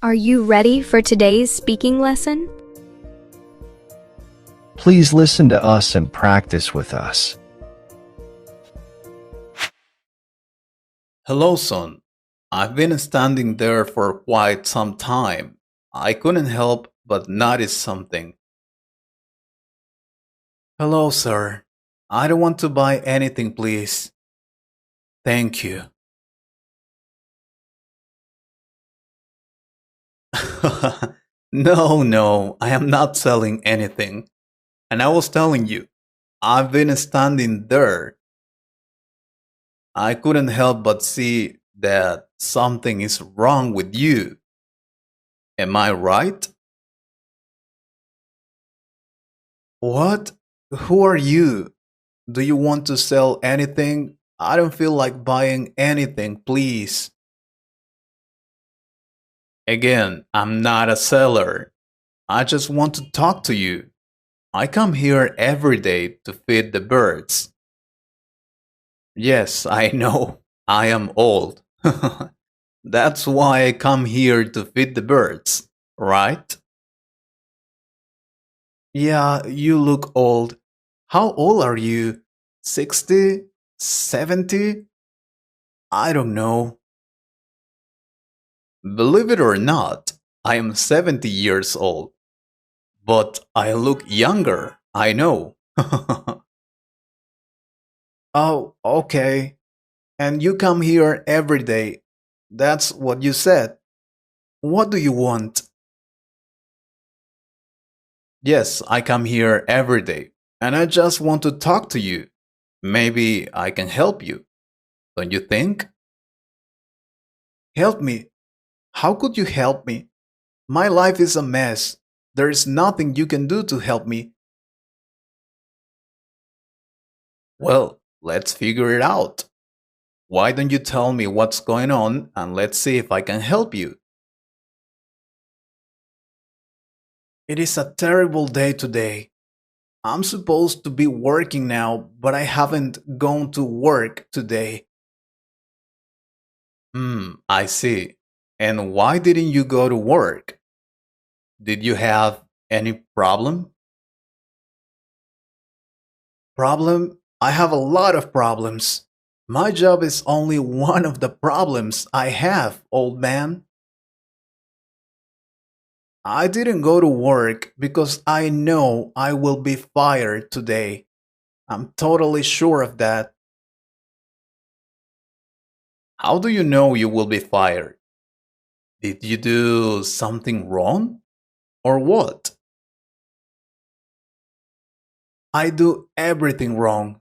Are you ready for today's speaking lesson? Please listen to us and practice with us. Hello, son. I've been standing there for quite some time. I couldn't help but notice something. Hello, sir. I don't want to buy anything, please. Thank you. No, I am not selling anything. And I was telling you, I've been standing there. I couldn't help but see that something is wrong with you. Am I right? What? Who are you? Do you want to sell anything? I don't feel like buying anything, please. Again, I'm not a seller. I just want to talk to you. I come here every day to feed the birds. Yes, I know. I am old. That's why I come here to feed the birds, right? Yeah, you look old. How old are you? 60? 70? I don't know. Believe it or not, I am 70 years old. But I look younger, I know. Oh, okay. And you come here every day. That's what you said. What do you want? Yes, I come here every day. And I just want to talk to you. Maybe I can help you. Don't you think? Help me? How could you help me? My life is a mess. There is nothing you can do to help me. Well, let's figure it out. Why don't you tell me what's going on and let's see if I can help you? It is a terrible day today. I'm supposed to be working now, but I haven't gone to work today. I see. And why didn't you go to work? Did you have any problem? Problem? I have a lot of problems. My job is only one of the problems I have, old man. I didn't go to work because I know I will be fired today. I'm totally sure of that. How do you know you will be fired? Did you do something wrong? Or what? I do everything wrong.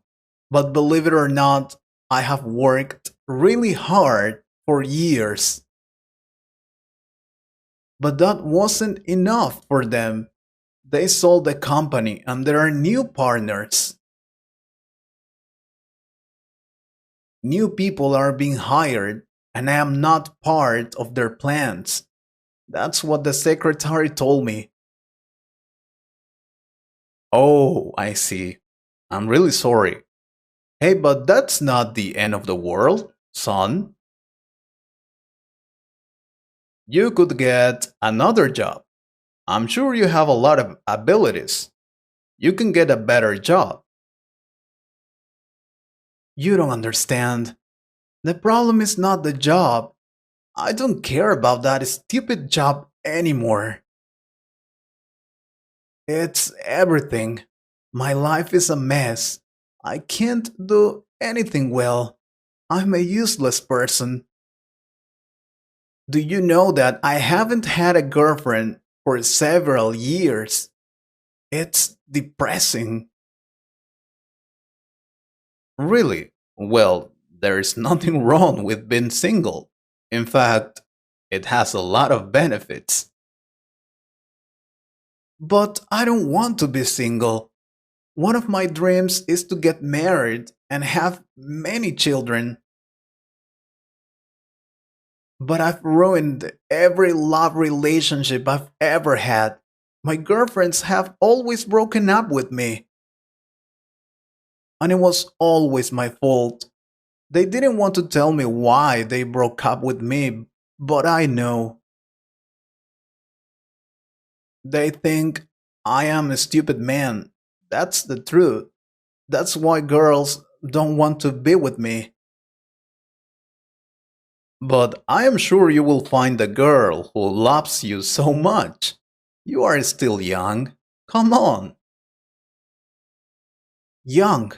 But believe it or not, I have worked really hard for years. But that wasn't enough for them. They sold the company and there are new partners. New people are being hired, and I am not part of their plans. That's what the secretary told me. Oh, I see. I'm really sorry. Hey, but that's not the end of the world, son. You could get another job. I'm sure you have a lot of abilities. You can get a better job. You don't understand. The problem is not the job. I don't care about that stupid job anymore. It's everything. My life is a mess. I can't do anything well. I'm a useless person. Do you know that I haven't had a girlfriend for several years? It's depressing. Really? Well, there's nothing wrong with being single. In fact, it has a lot of benefits. But I don't want to be single. One of my dreams is to get married and have many children. But I've ruined every love relationship I've ever had. My girlfriends have always broken up with me. And it was always my fault. They didn't want to tell me why they broke up with me, but I know. They think I am a stupid man. That's the truth. That's why girls don't want to be with me. But I am sure you will find a girl who loves you so much. You are still young. Come on. Young.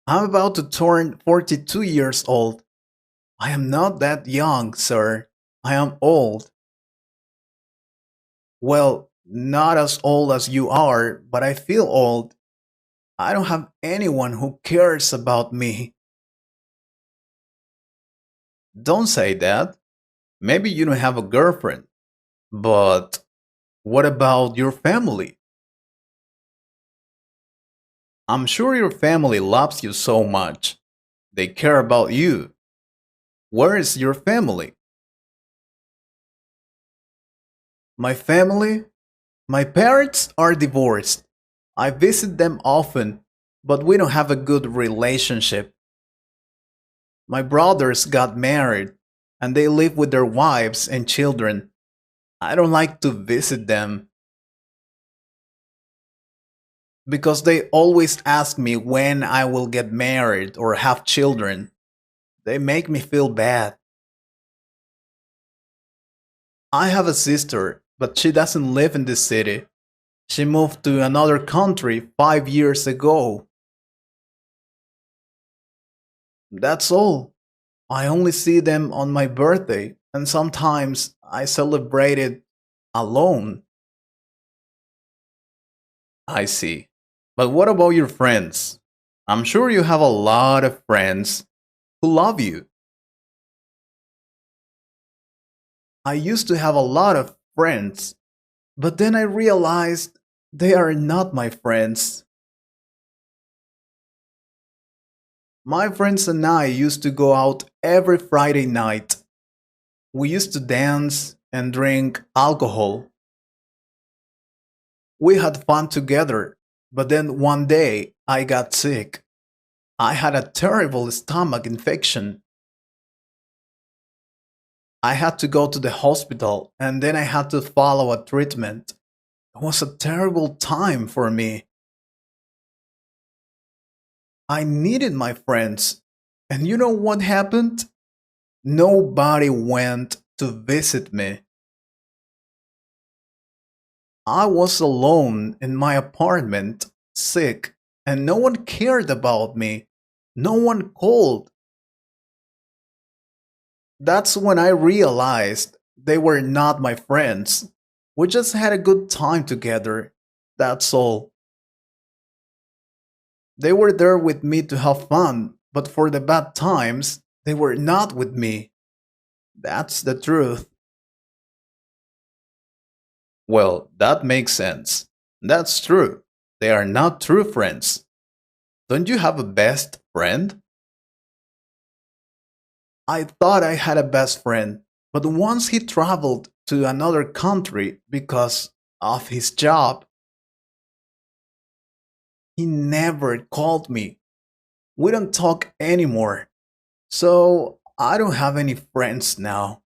I'm about to turn 42 years old. I am not that young, sir. I am old. Well, not as old as you are, but I feel old. I don't have anyone who cares about me. Don't say that. Maybe you don't have a girlfriend. But what about your family? I'm sure your family loves you so much. They care about you. Where is your family? My family? My parents are divorced. I visit them often, but we don't have a good relationship. My brothers got married, and they live with their wives and children. I don't like to visit them because they always ask me when I will get married or have children. They make me feel bad. I have a sister, but she doesn't live in this city. She moved to another country 5 years ago. That's all. I only see them on my birthday, and sometimes I celebrate it alone. I see. But what about your friends? I'm sure you have a lot of friends who love you. I used to have a lot of friends, but then I realized they are not my friends. My friends and I used to go out every Friday night. We used to dance and drink alcohol. We had fun together, but then one day I got sick. I had a terrible stomach infection. I had to go to the hospital and then I had to follow a treatment. It was a terrible time for me. I needed my friends. And you know what happened? Nobody went to visit me. I was alone in my apartment, sick, and no one cared about me. No one called. That's when I realized they were not my friends. We just had a good time together. That's all. They were there with me to have fun, but for the bad times, they were not with me. That's the truth. Well, that makes sense. That's true. They are not true friends. Don't you have a best friend? I thought I had a best friend, but once he traveled to another country because of his job, he never called me. We don't talk anymore. So I don't have any friends now.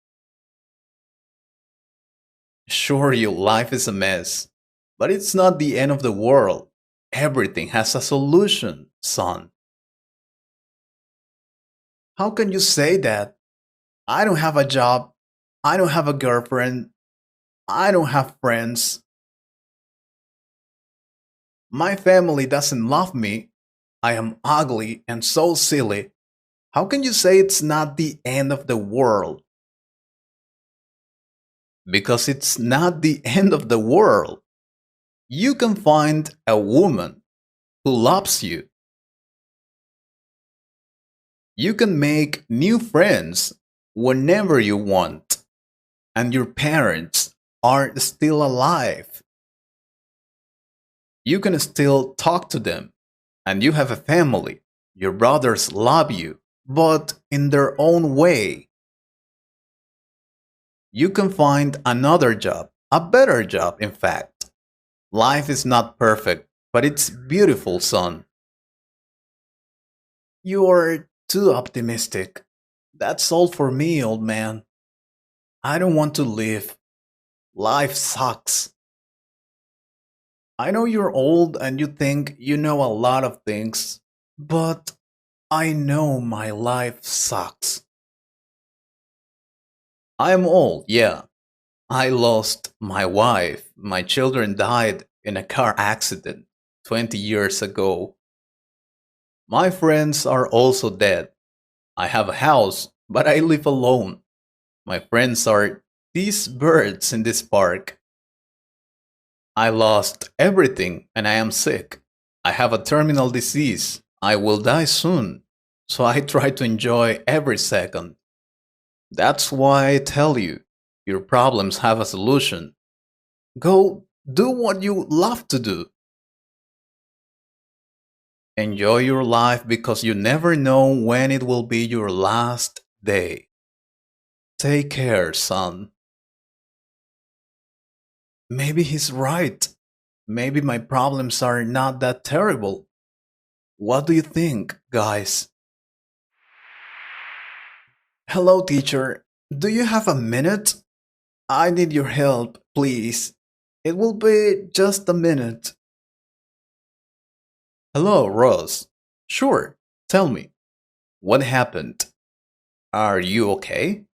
Sure, your life is a mess, but it's not the end of the world. Everything has a solution, son. How can you say that? I don't have a job. I don't have a girlfriend. I don't have friends. My family doesn't love me. I am ugly and so silly. How can you say it's not the end of the world? Because it's not the end of the world. You can find a woman who loves you. You can make new friends whenever you want. And your parents are still alive. You can still talk to them. And you have a family. Your brothers love you, but in their own way. You can find another job, a better job, in fact. Life is not perfect, but it's beautiful, son. You're too optimistic. That's all for me, old man. I don't want to live. Life sucks. I know you're old and you think you know a lot of things, but I know my life sucks. I'm old, yeah. I lost my wife. My children died in a car accident 20 years ago. My friends are also dead. I have a house, but I live alone. My friends are these birds in this park. I lost everything and I am sick. I have a terminal disease. I will die soon. So I try to enjoy every second. That's why I tell you, your problems have a solution. Go do what you love to do. Enjoy your life because you never know when it will be your last day. Take care, son. Maybe he's right. Maybe my problems are not that terrible. What do you think, guys? Hello, teacher. Do you have a minute? I need your help, please. It will be just a minute. Hello, Rose. Sure, tell me. What happened? Are you okay?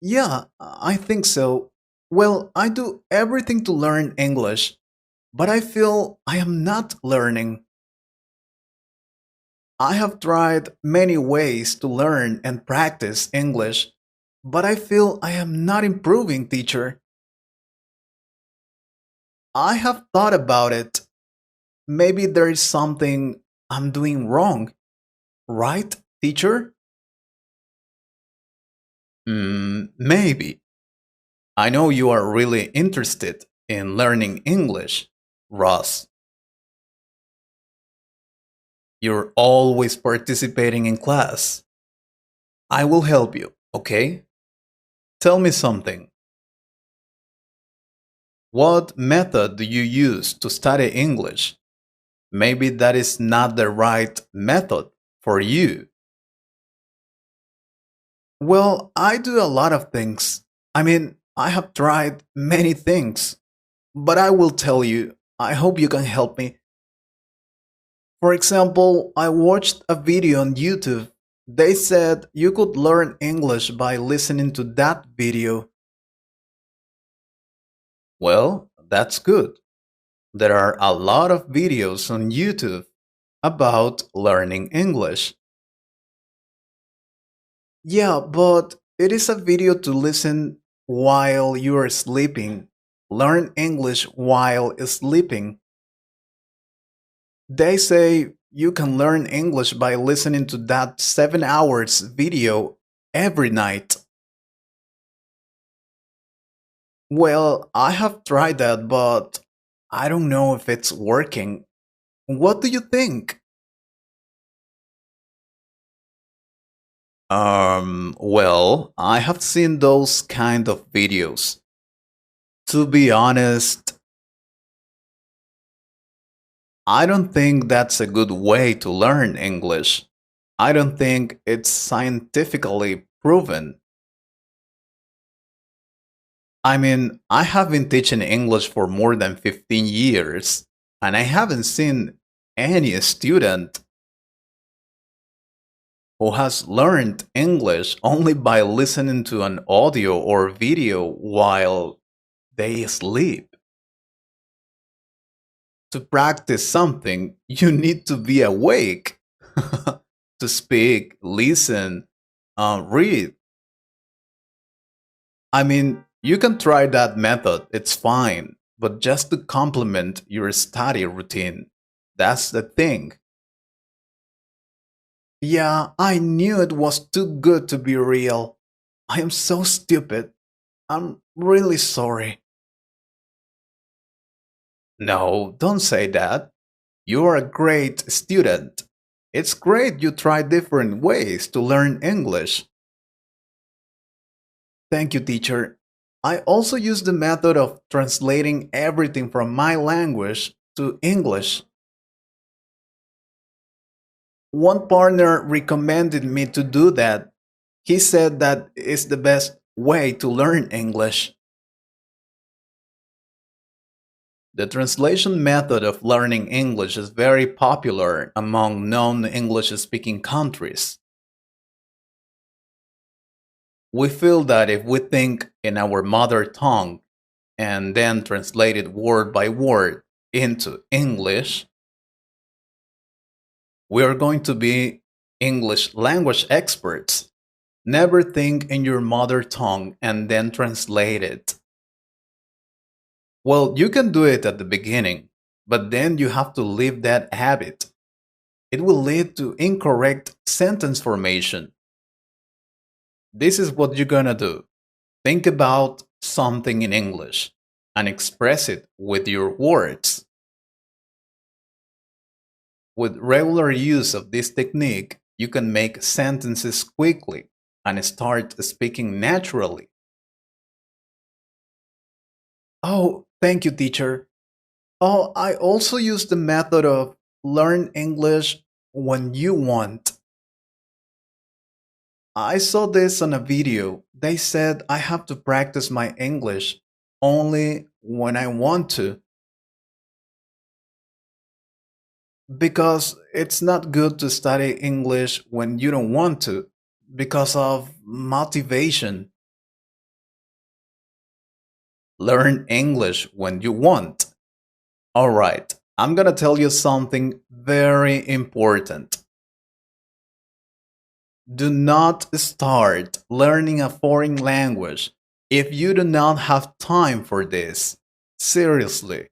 Yeah, I think so. Well, I do everything to learn English, but I feel I am not learning. I have tried many ways to learn and practice English, but I feel I am not improving, teacher. I have thought about it. Maybe there is something I'm doing wrong, right, teacher? Maybe. I know you are really interested in learning English, Ross. You're always participating in class. I will help you, okay? Tell me something. What method do you use to study English? Maybe that is not the right method for you. Well, I do a lot of things. I mean, I have tried many things, but I will tell you, I hope you can help me. For example, I watched a video on YouTube. They said you could learn English by listening to that video. Well, that's good. There are a lot of videos on YouTube about learning English. Yeah, but it is a video to listen while you are sleeping. Learn English while sleeping. They say you can learn English by listening to that 7 hours video every night. Well, I have tried that, but I don't know if it's working. What do you think? Well, I have seen those kind of videos. To be honest, I don't think that's a good way to learn English. I don't think it's scientifically proven. I mean, I have been teaching English for more than 15 years, and I haven't seen any student who has learned English only by listening to an audio or video while they sleep. To practice something, you need to be awake to speak, listen, read. I mean, you can try that method, it's fine, but just to complement your study routine. That's the thing. Yeah, I knew it was too good to be real. I am so stupid. I'm really sorry. No, don't say that. You're a great student. It's great you try different ways to learn English. Thank you, teacher. I also use the method of translating everything from my language to English. One partner recommended me to do that. He said that is the best way to learn English. The translation method of learning English is very popular among non English speaking countries. We feel that if we think in our mother tongue and then translate it word by word into English, we are going to be English language experts. Never think in your mother tongue and then translate it. Well, you can do it at the beginning, but then you have to leave that habit. It will lead to incorrect sentence formation. This is what you're gonna do. Think about something in English and express it with your words. With regular use of this technique, you can make sentences quickly and start speaking naturally. Oh, thank you, teacher. Oh, I also use the method of learn English when you want. I saw this on a video. They said I have to practice my English only when I want to because it's not good to study English when you don't want to because of motivation. Learn English when you want. All right, I'm gonna tell you something very important. Do not start learning a foreign language if you do not have time for this. Seriously.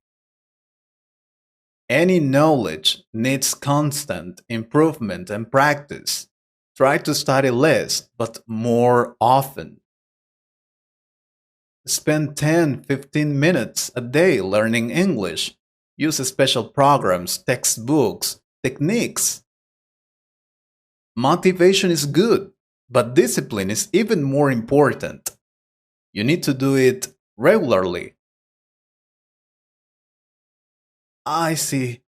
Any knowledge needs constant improvement and practice. Try to study less, but more often. Spend 10-15 minutes a day learning English. Use special programs, textbooks, techniques. Motivation is good, but discipline is even more important. You need to do it regularly. I see.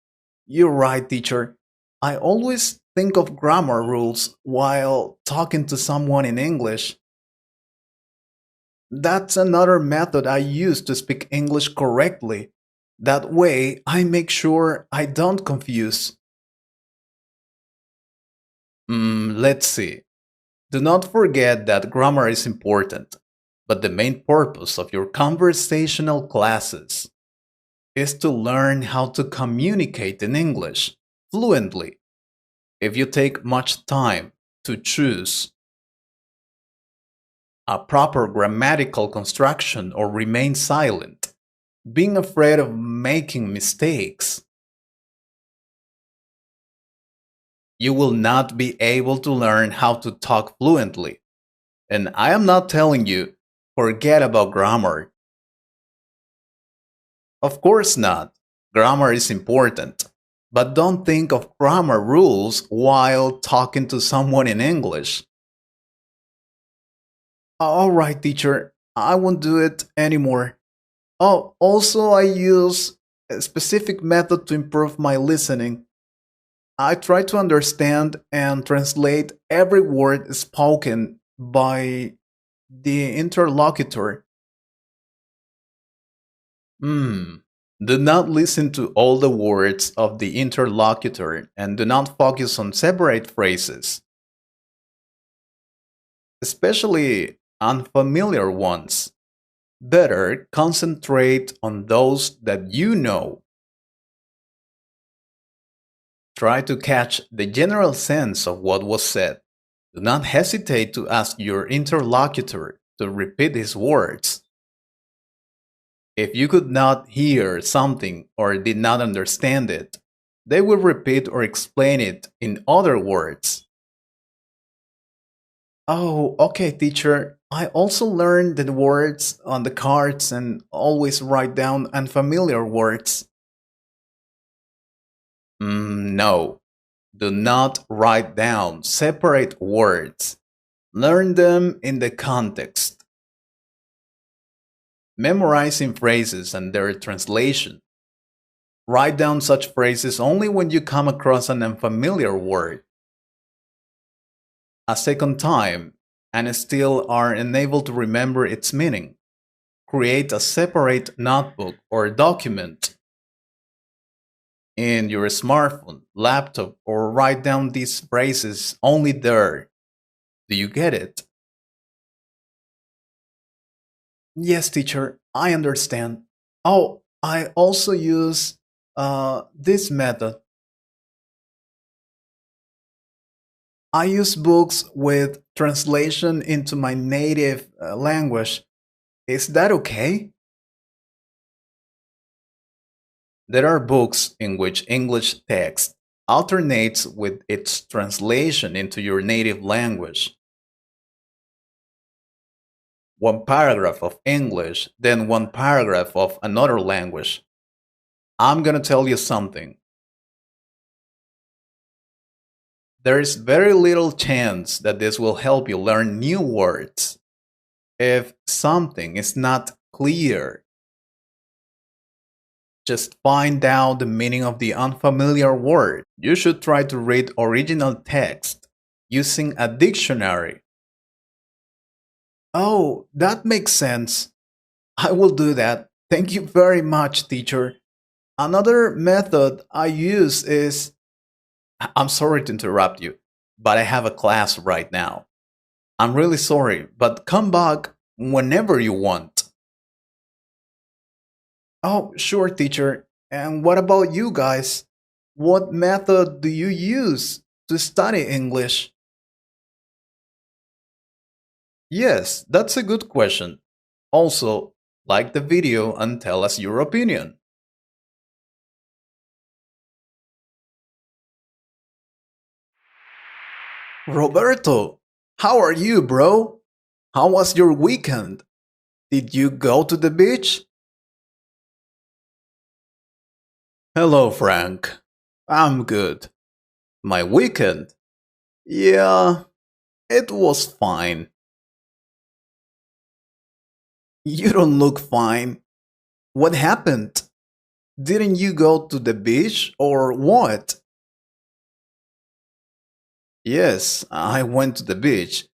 You're right, teacher. I always think of grammar rules while talking to someone in English. That's another method I use to speak English correctly. That way, I make sure I don't confuse. Let's see. Do not forget that grammar is important, but the main purpose of your conversational classes is to learn how to communicate in English fluently. If you take much time to choose a proper grammatical construction or remain silent, being afraid of making mistakes, you will not be able to learn how to talk fluently. And I am not telling you, forget about grammar. Of course not. Grammar is important. But don't think of grammar rules while talking to someone in English. All right, teacher, I won't do it anymore. Oh, also, I use a specific method to improve my listening. I try to understand and translate every word spoken by the interlocutor. Hmm. Do not listen to all the words of the interlocutor and do not focus on separate phrases, especially unfamiliar ones. Better concentrate on those that you know. Try to catch the general sense of what was said. Do not hesitate to ask your interlocutor to repeat his words. If you could not hear something or did not understand it, they will repeat or explain it in other words. Oh, okay, teacher. I also learned the words on the cards and always write down unfamiliar words. No, do not write down separate words. Learn them in the context. Memorizing phrases and their translation. Write down such phrases only when you come across an unfamiliar word. A second time, and still are unable to remember its meaning. Create a separate notebook or document in your smartphone, laptop, or write down these phrases only there. Do you get it? Yes, teacher, I understand. Oh, I also use this method. I use books with translation into my native language. Is that okay? There are books in which English text alternates with its translation into your native language. One paragraph of English, then one paragraph of another language. I'm gonna tell you something. There is very little chance that this will help you learn new words. If something is not clear, just find out the meaning of the unfamiliar word. You should try to read original text using a dictionary. Oh, that makes sense. I will do that. Thank you very much, teacher. Another method I use is I'm sorry to interrupt you, but I have a class right now. I'm really sorry, but come back whenever you want. Oh, sure, teacher. And what about you guys? What method do you use to study English? Yes, that's a good question. Also, like the video and tell us your opinion. Roberto, how are you, bro? How was your weekend? Did you go to the beach? Hello, Frank. I'm good. My weekend? Yeah, it was fine. You don't look fine. What happened? Didn't you go to the beach or what? Yes, I went to the beach.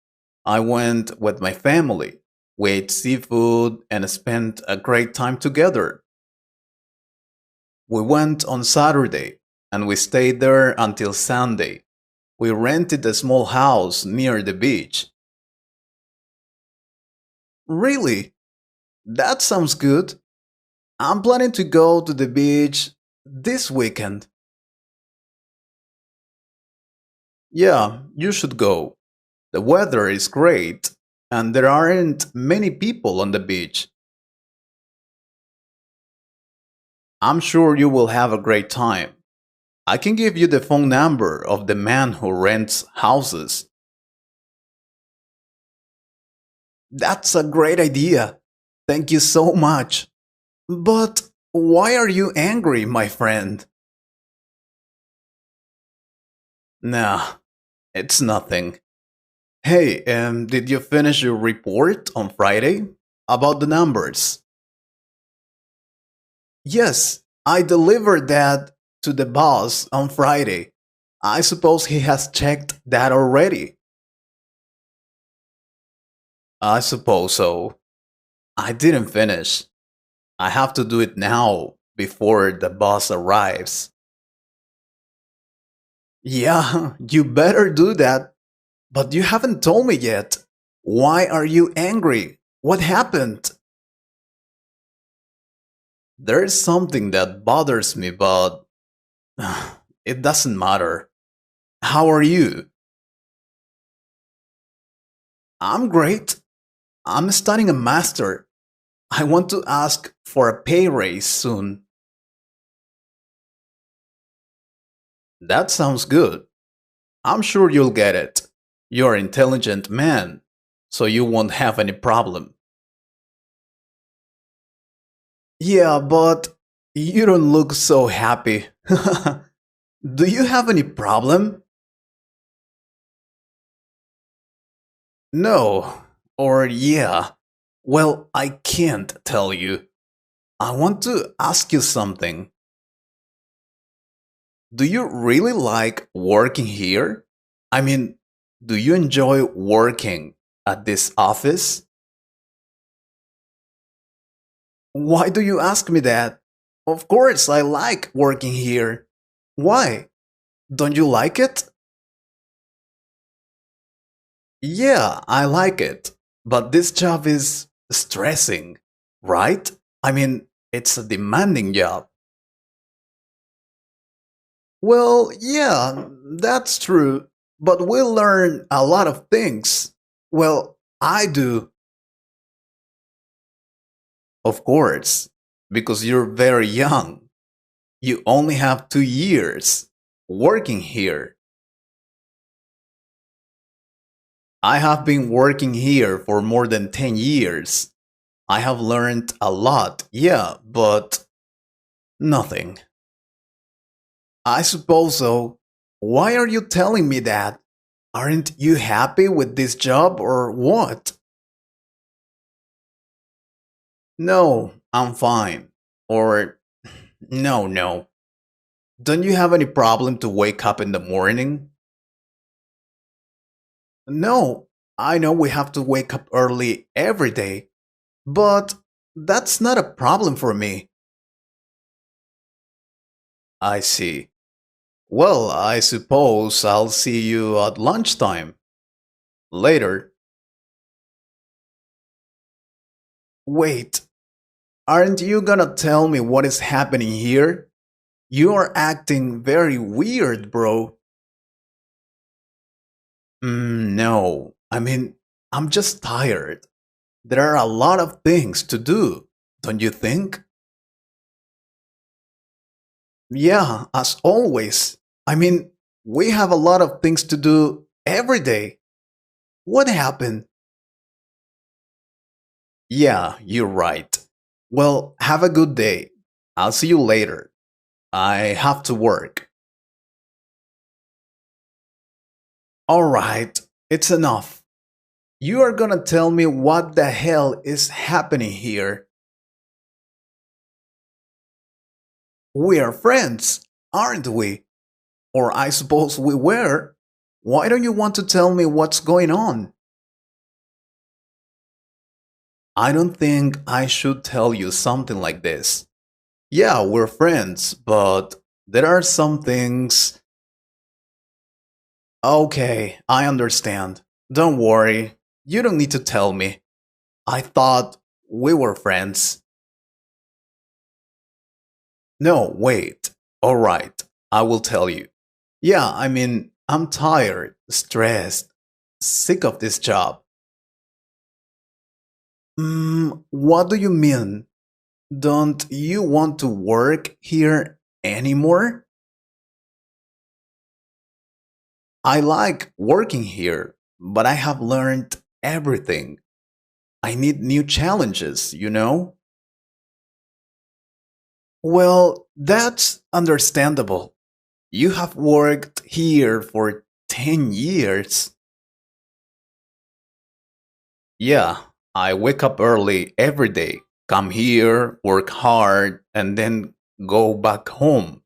I went with my family. We ate seafood and spent a great time together. We went on Saturday and we stayed there until Sunday. We rented a small house near the beach. Really? That sounds good. I'm planning to go to the beach this weekend. Yeah, you should go. The weather is great and there aren't many people on the beach. I'm sure you will have a great time. I can give you the phone number of the man who rents houses. That's a great idea. Thank you so much. But why are you angry, my friend? Nah, it's nothing. Hey, did you finish your report on Friday? About the numbers? Yes, I delivered that to the boss on Friday. I suppose he has checked that already. I suppose so. I didn't finish. I have to do it now before the boss arrives. Yeah, you better do that. But you haven't told me yet. Why are you angry? What happened? There's something that bothers me, but it doesn't matter. How are you? I'm great. I'm studying a master. I want to ask for a pay raise soon. That sounds good. I'm sure you'll get it. You're an intelligent man, so you won't have any problem. Yeah, but you don't look so happy. Do you have any problem? No. Or yeah. Well, I can't tell you. I want to ask you something. Do you really like working here? I mean, do you enjoy working at this office? Why do you ask me that? Of course, I like working here. Why? Don't you like it? Yeah, I like it. But this job is stressing, right? I mean, it's a demanding job. Well, yeah, that's true. But we learn a lot of things. Well, I do, of course, because you're very young. You only have 2 years working here. I have been working here for more than 10 years. I have learned a lot, yeah, but nothing. I suppose so. Why are you telling me that? Aren't you happy with this job or what? No, I'm fine. Or, no, no. Don't you have any problem to wake up in the morning? No, I know we have to wake up early every day, but that's not a problem for me. I see. Well, I suppose I'll see you at lunchtime. Later. Wait, aren't you gonna tell me what is happening here? You are acting very weird, bro. No, I mean, I'm just tired. There are a lot of things to do, don't you think? Yeah, as always. I mean, we have a lot of things to do every day. What happened? Yeah, you're right. Well, have a good day. I'll see you later. I have to work. Alright, it's enough. You are gonna tell me what the hell is happening here. We are friends, aren't we? Or I suppose we were. Why don't you want to tell me what's going on? I don't think I should tell you something like this. Yeah, we're friends, but there are some things. Okay, I understand. Don't worry. You don't need to tell me. I thought we were friends. No, wait. Alright, I will tell you. Yeah, I mean, I'm tired, stressed, sick of this job. What do you mean? Don't you want to work here anymore? I like working here, but I have learned everything. I need new challenges, you know? Well, that's understandable. You have worked here for 10 years. Yeah, I wake up early every day, come here, work hard, and then go back home.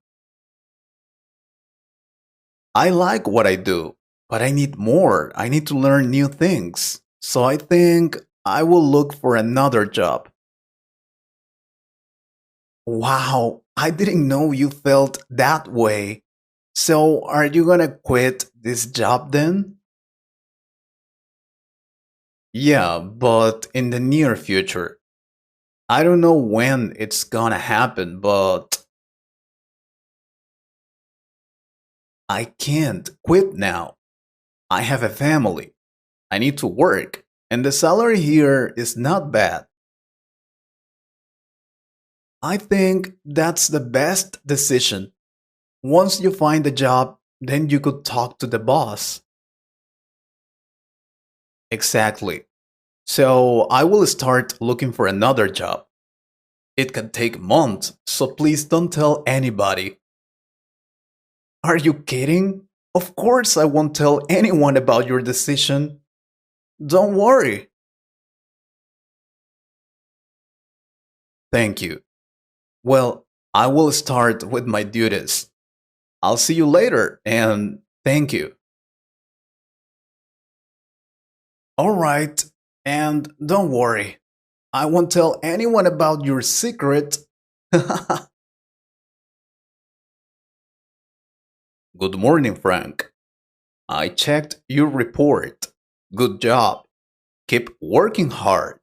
I like what I do, but I need more. I need to learn new things. So I think I will look for another job. Wow, I didn't know you felt that way. So are you gonna quit this job then? Yeah, but in the near future. I don't know when it's gonna happen, but I can't quit now. I have a family. I need to work, and the salary here is not bad. I think that's the best decision. Once you find a job, then you could talk to the boss. Exactly. So I will start looking for another job. It can take months, so please don't tell anybody. Are you kidding? Of course I won't tell anyone about your decision. Don't worry. Thank you. Well, I will start with my duties. I'll see you later, and thank you. Alright, and don't worry. I won't tell anyone about your secret. Good morning, Frank. I checked your report. Good job. Keep working hard.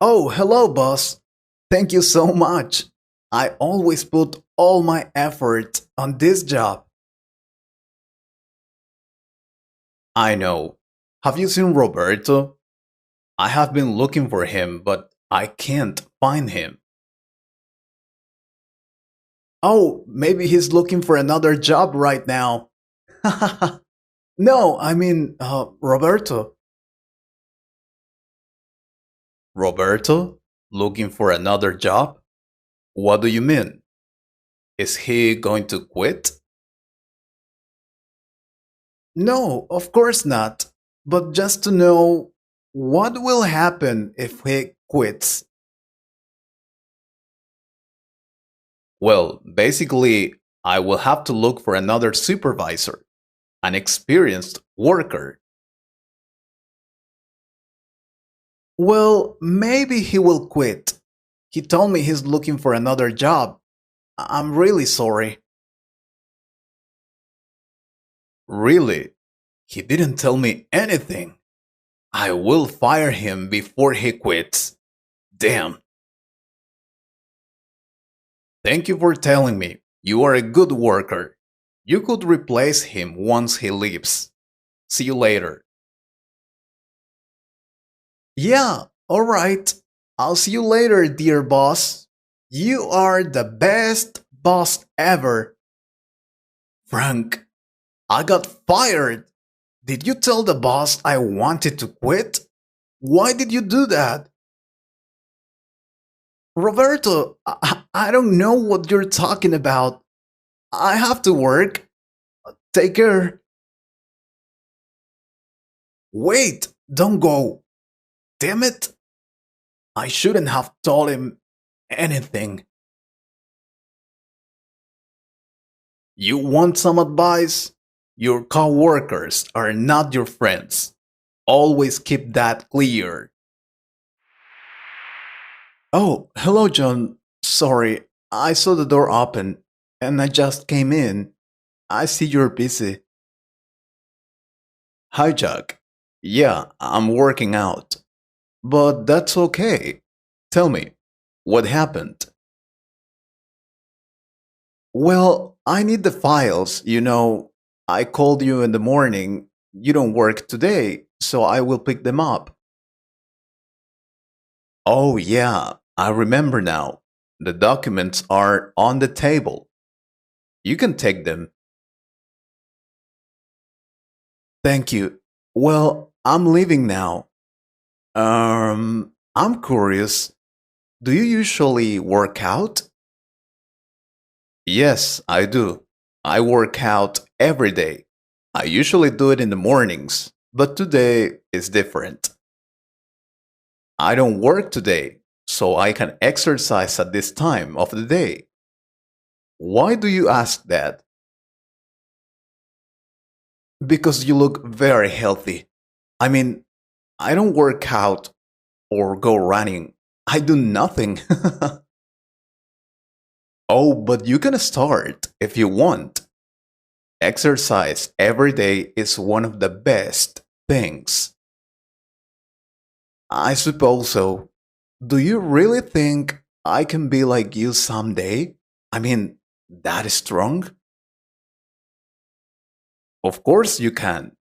Oh, hello, boss. Thank you so much. I always put all my effort on this job. I know. Have you seen Roberto? I have been looking for him, but I can't find him. Oh, maybe he's looking for another job right now. No, I mean, Roberto. Roberto? Looking for another job? What do you mean? Is he going to quit? No, of course not. But just to know what will happen if he quits. Well, basically, I will have to look for another supervisor, an experienced worker. Well, maybe he will quit. He told me he's looking for another job. I'm really sorry. Really? He didn't tell me anything. I will fire him before he quits. Damn. Thank you for telling me. You are a good worker. You could replace him once he leaves. See you later. Yeah, alright. I'll see you later, dear boss. You are the best boss ever. Frank, I got fired. Did you tell the boss I wanted to quit? Why did you do that? Roberto, I don't know what you're talking about. I have to work. Take care. Wait, don't go. Damn it. I shouldn't have told him anything. You want some advice? Your coworkers are not your friends. Always keep that clear. Oh, hello, John. Sorry, I saw the door open and I just came in. I see you're busy. Hi, Jack. Yeah, I'm working out. But that's okay. Tell me, what happened? Well, I need the files. I called you in the morning. You don't work today, so I will pick them up. Oh, yeah, I remember now. The documents are on the table. You can take them. Thank you. Well, I'm leaving now. I'm curious. Do you usually work out? Yes, I do. I work out every day. I usually do it in the mornings, but today is different. I don't work today, so I can exercise at this time of the day. Why do you ask that? Because you look very healthy. I mean, I don't work out or go running. I do nothing. Oh, but you can start if you want. Exercise every day is one of the best things. I suppose so. Do you really think I can be like you someday? I mean, that strong? Of course you can.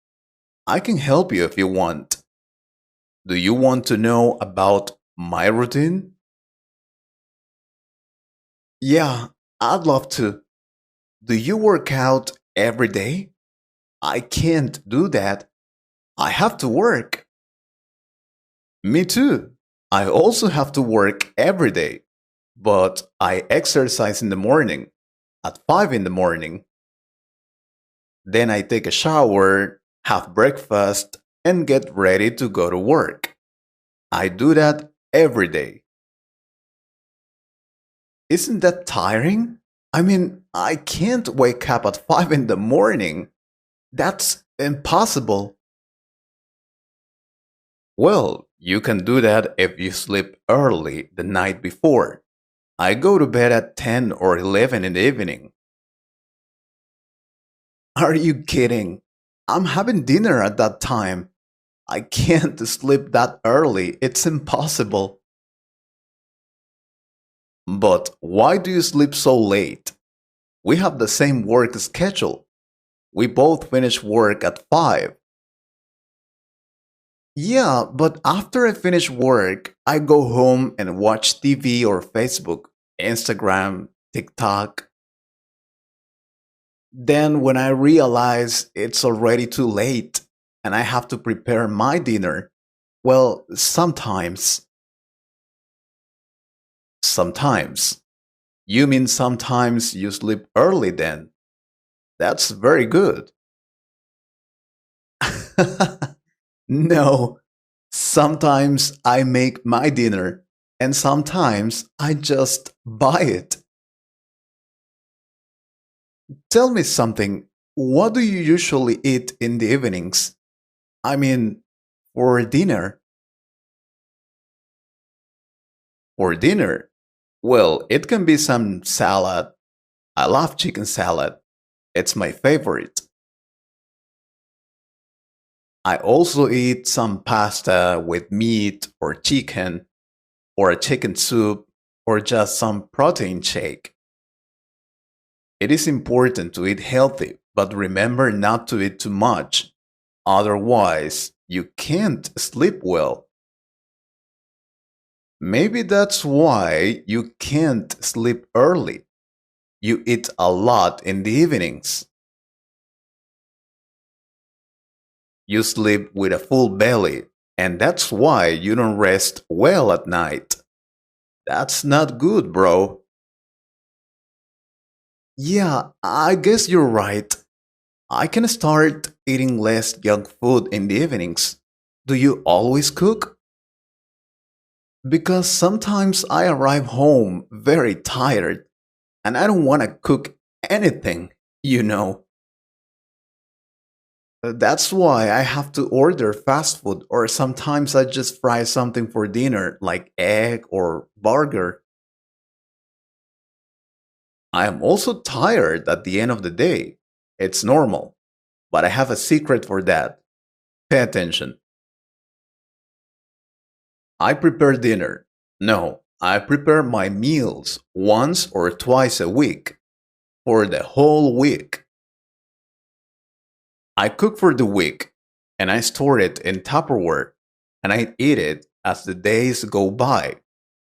I can help you if you want. Do you want to know about my routine? Yeah, I'd love to. Do you work out every day? I can't do that. I have to work. Me too. I also have to work every day, but I exercise in the morning at 5 in the morning. Then I take a shower, have breakfast, and get ready to go to work. I do that every day. Isn't that tiring? I mean, I can't wake up at 5 in the morning. That's impossible. Well, you can do that if you sleep early the night before. I go to bed at 10 or 11 in the evening. Are you kidding? I'm having dinner at that time. I can't sleep that early. It's impossible. But why do you sleep so late? We have the same work schedule. We both finish work at 5. Yeah, but after I finish work, I go home and watch TV or Facebook, Instagram, TikTok. Then, when I realize it's already too late and I have to prepare my dinner, well, sometimes. You mean sometimes you sleep early then? That's very good. No, sometimes I make my dinner and sometimes I just buy it. Tell me something. What do you usually eat in the evenings? I mean, for dinner. For dinner? Well, it can be some salad. I love chicken salad. It's my favorite. I also eat some pasta with meat or chicken, or a chicken soup, or just some protein shake. It is important to eat healthy, but remember not to eat too much. Otherwise, you can't sleep well. Maybe that's why you can't sleep early. You eat a lot in the evenings. You sleep with a full belly, and that's why you don't rest well at night. That's not good, bro. Yeah, I guess you're right. I can start eating less junk food in the evenings. Do you always cook? Because sometimes I arrive home very tired and I don't want to cook anything, you know. That's why I have to order fast food, or sometimes I just fry something for dinner, like egg or burger. I am also tired at the end of the day. It's normal, but I have a secret for that. Pay attention. I prepare dinner. No, I prepare my meals once or twice a week for the whole week. I cook for the week and I store it in Tupperware and I eat it as the days go by.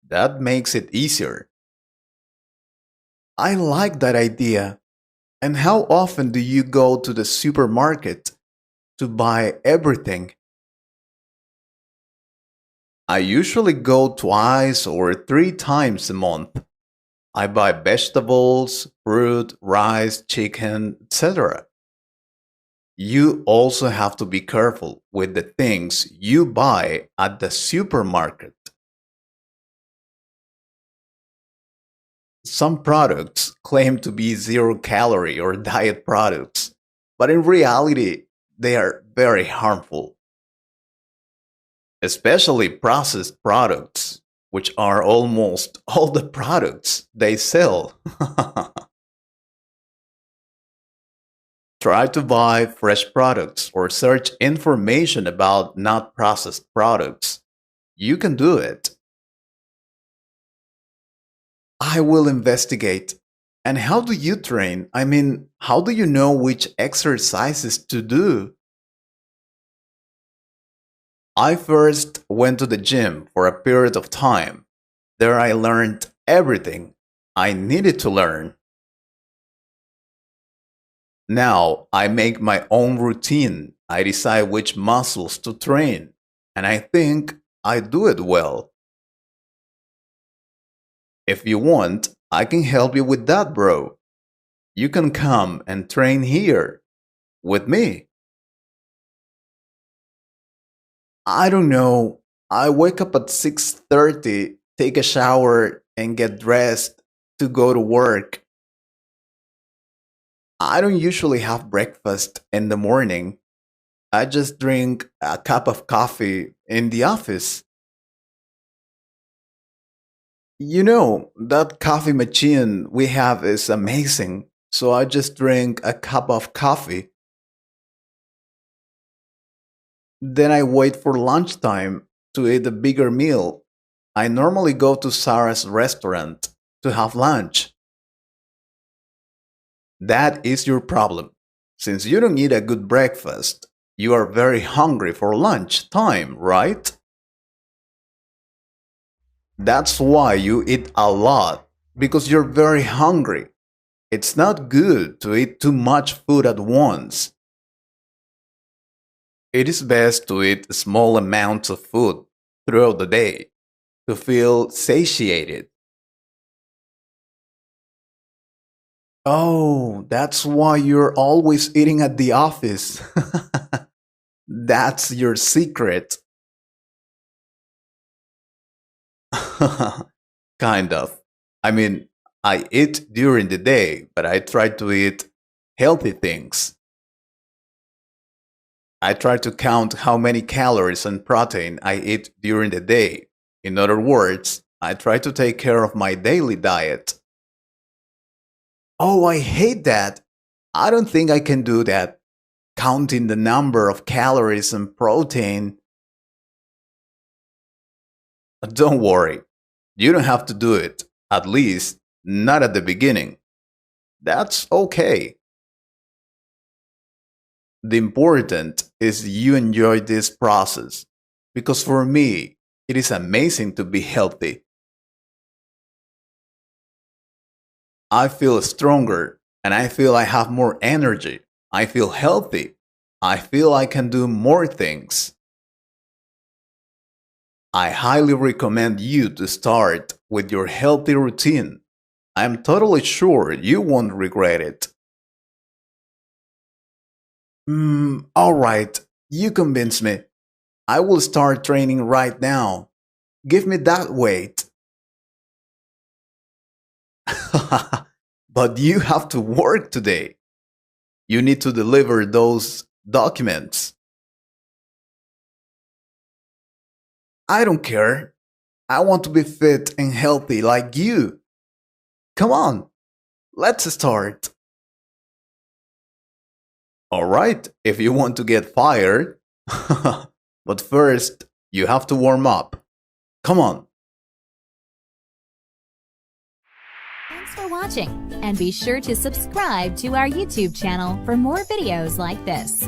That makes it easier. I like that idea. And how often do you go to the supermarket to buy everything? I usually go twice or 3 times a month. I buy vegetables, fruit, rice, chicken, etc. You also have to be careful with the things you buy at the supermarket. Some products claim to be zero calorie or diet products, but in reality, they are very harmful, especially processed products, which are almost all the products they sell. Try to buy fresh products or search information about not processed products. You can do it. I will investigate. And how do you train? I mean, how do you know which exercises to do? I first went to the gym for a period of time. There I learned everything I needed to learn. Now I make my own routine. I decide which muscles to train. And I think I do it well. If you want, I can help you with that, bro. You can come and train here with me. I don't know. I wake up at 6:30, take a shower and get dressed to go to work. I don't usually have breakfast in the morning. I just drink a cup of coffee in the office. You know, that coffee machine we have is amazing. So I just drink a cup of coffee. Then I wait for lunchtime to eat a bigger meal. I normally go to Sarah's restaurant to have lunch. That is your problem. Since you don't eat a good breakfast, you are very hungry for lunch time, right? That's why you eat a lot, because you're very hungry. It's not good to eat too much food at once. It is best to eat small amounts of food throughout the day to feel satiated. Oh, that's why you're always eating at the office. That's your secret. Kind of. I mean, I eat during the day, but I try to eat healthy things. I try to count how many calories and protein I eat during the day. In other words, I try to take care of my daily diet. Oh, I hate that. I don't think I can do that. Counting the number of calories and protein. Don't worry. You don't have to do it. At least, not at the beginning. That's okay. The important is you enjoy this process. Because for me, it is amazing to be healthy. I feel stronger and I feel I have more energy. I feel healthy. I feel I can do more things. I highly recommend you to start with your healthy routine. I am totally sure you won't regret it. Alright, you convince me. I will start training right now. Give me that weight. But you have to work today. You need to deliver those documents. I don't care. I want to be fit and healthy like you. Come on, let's start. Alright, if you want to get fired. But first, you have to warm up. Come on. Thanks for watching, and be sure to subscribe to our YouTube channel for more videos like this.